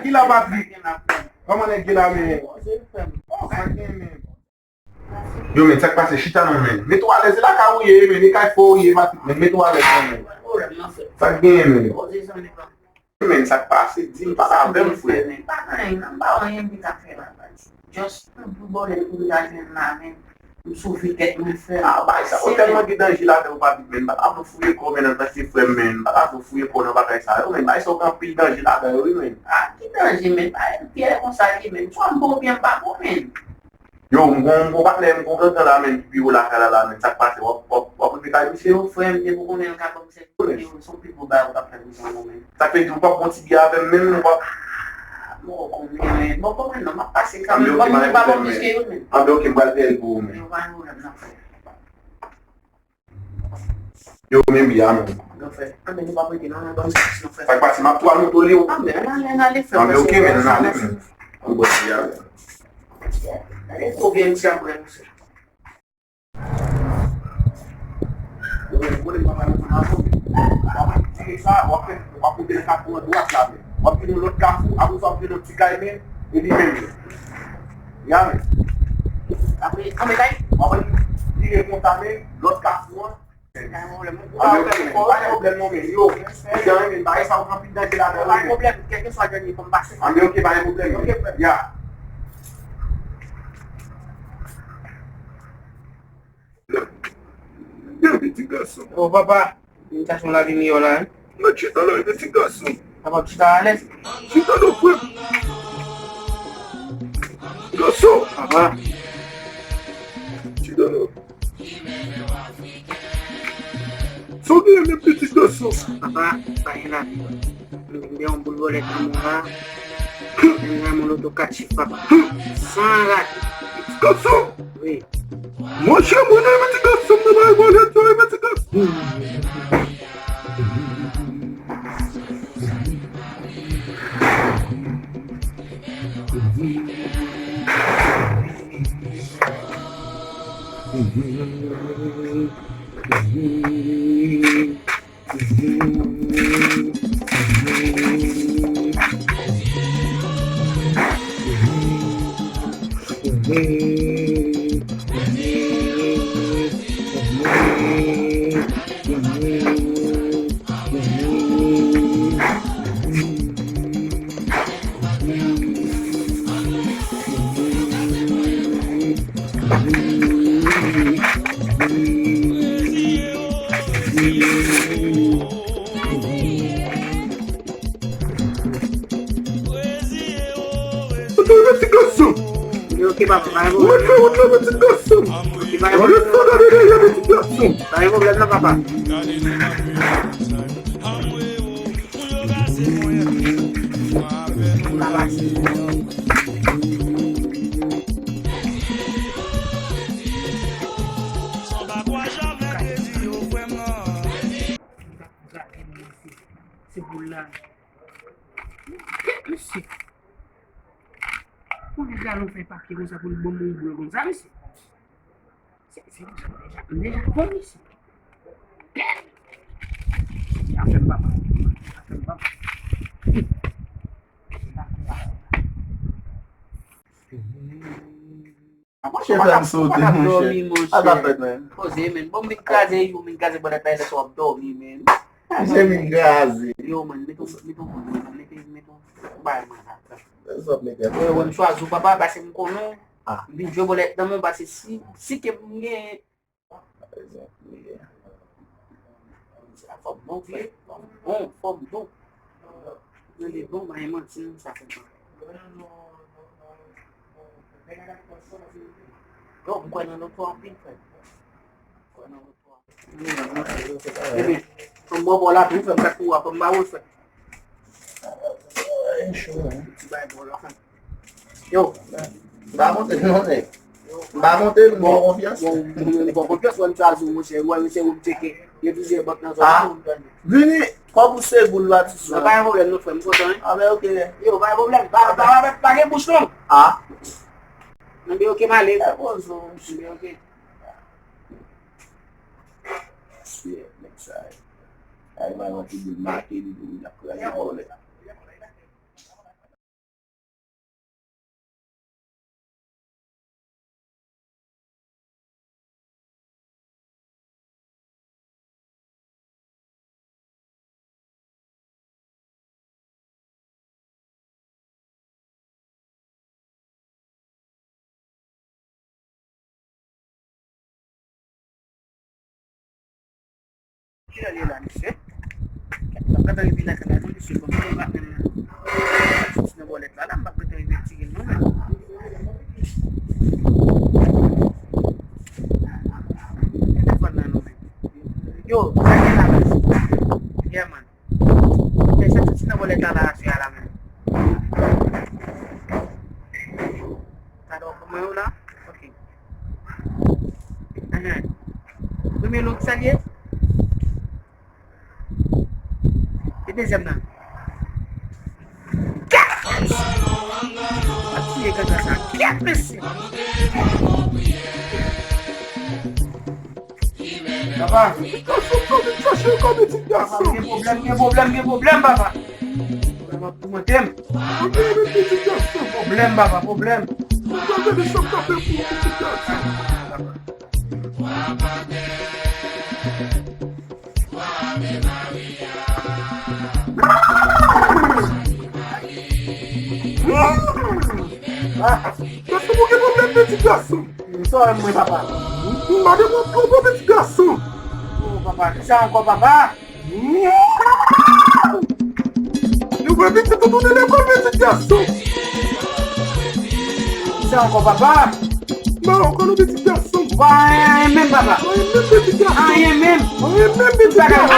gila batri. Comment est gila men? Yo men, sak pase chita nan men. Metou a lez la ka ou ye men, ni ka fo ou ye batri. Men metou a lez nan men. Sak gen men. Men sak pase, di pa la ben fwe. Just bole pou yajen la men. Soufi ket men fwe. Ba, sa o telman ki danji la de ou pa bit men. Baka pou fwe ko men an tasi fwe men. Baka pou fwe ko nan baka sa. Yo men, ba sa o kan pil danji la de ou men. Ki danji men, ba piye konsaki men. Chwa mbo bien pa ko men. Yo, mgon bakle, mgon gantan la men. Pi ou la kala la men. Sak pase, wap de kay misye. Yo fwe mde pou konen kato mse. Yo son pi pou ba ou kapre mse men. Sak fe di ou pa konti bi ave men wap. Bon, men, non ma pase kan men. Bon, mwen pa bon diske yo men. Ambe ou ke mbal el pou men. Yo van ou rem nan fwe. Yo men bi amen. Yo fwe. Ambe nou pa pwede nan bon diske nan fwe. Sak pase, map to anou to li ou. Ambe, nan ale fwe. Ambe ou ke men, nan ale men. Ambe ou bi amen. Ale pou bien mse ambre mse. Yo men, konen mwa nan avon. Wap tire sa, wap de kapou an doat la men. Wap ki nou lot kafou, avou sa wap ki nou tika men, e di men men. Ya men. Apre, ame day? Wap tire konta men, lot kafou an. Ame problem nou men, yo. Yon men, baye sa wap kapit dan jela de Baye problem, keke swa jeni pou mbase. Ame ok, baye problem. Ya. Yon biti gason. Oh papa, yon tasyon la vini yo la. Yon chita la, yon biti gason. Papa, chita ales? Chita no fwe. Gason. Papa. Chita no. So gen men petit gason. Papa, baye la. Mwen yon boulbolet nan mou ha. Mwen yon moun loto kachi papa. San rat. Gason. Oui. Mwen chen mwen yon biti gason. Mwen baye bolet yon biti gason. Ok papa, baye Mwen problem. fwe wot la biti gason. Ok, baye Mwen problem. fwe la de yon biti gason. Baye problem nan papa. Se boulan. Misi. Mwen e galon fè pa ki kon sa pou l bon moun boul kon sa misi. Se deja kon misi. A fèm papa. A fèm papa. Che fèm sote mwen che. A da fèt men. Ose men, bon min kaze yo, min kaze bolet pa ele so ap dormi men. Je min gazi. Yo men, meton bay man ap. Sop me ket. Yo wèm chwa zou papa, basi m konon. Bin jo bolet nan mwen basi si ke mwen gen. Fòm bon fè, fòm bon. Nan de bon, ba yon mantin sa fè man. Yo, mwen kwen nan loto an pin fè. Kwen nan loto an. Ebe, fòm bo bola pou fèm kakou a fòm ba wò fè. Yo, Ba monte non e. Ba monte bon konfians. bon konfians wèm chwa zou mwen se wèm cheke. Ye vize bak nan zon. Vini, kwa pou se goun la ti Nan pa yon problem nou fèm koton. A be ok. Yo, pa yon problem. Pa gen bouch non. A? Nan be ok male. Bon so. Nan be ok. Sweet, next side. Ay man want to do market, do the Kila lila ni se. Bakit ang pinakala ko si ko ba na wallet la lang bakit ang ibigin mo men. Yo, saya lang. Yeah man. Kaysa na wallet la siya lang. Tado ko mo na. Okay. Lumilog sa liye. Deuxième là. Aqui é gagaça. Aqui é pressão. Papa, problème, papa. Problème, papa, problème. Garçom, por que problema desse garçom? Só é mãe, papá. Mas eu não tô com esse garçom. Ô, papá, deixa um com papá. Eu vou ver se tudo dele é pra ver esse garçom. Deixa um com papá. Não, quando eu vi esse garçom. Vai, é mesmo, papá. Vai, é mesmo esse garçom. Ah, é mesmo? Vai, é mesmo esse garçom.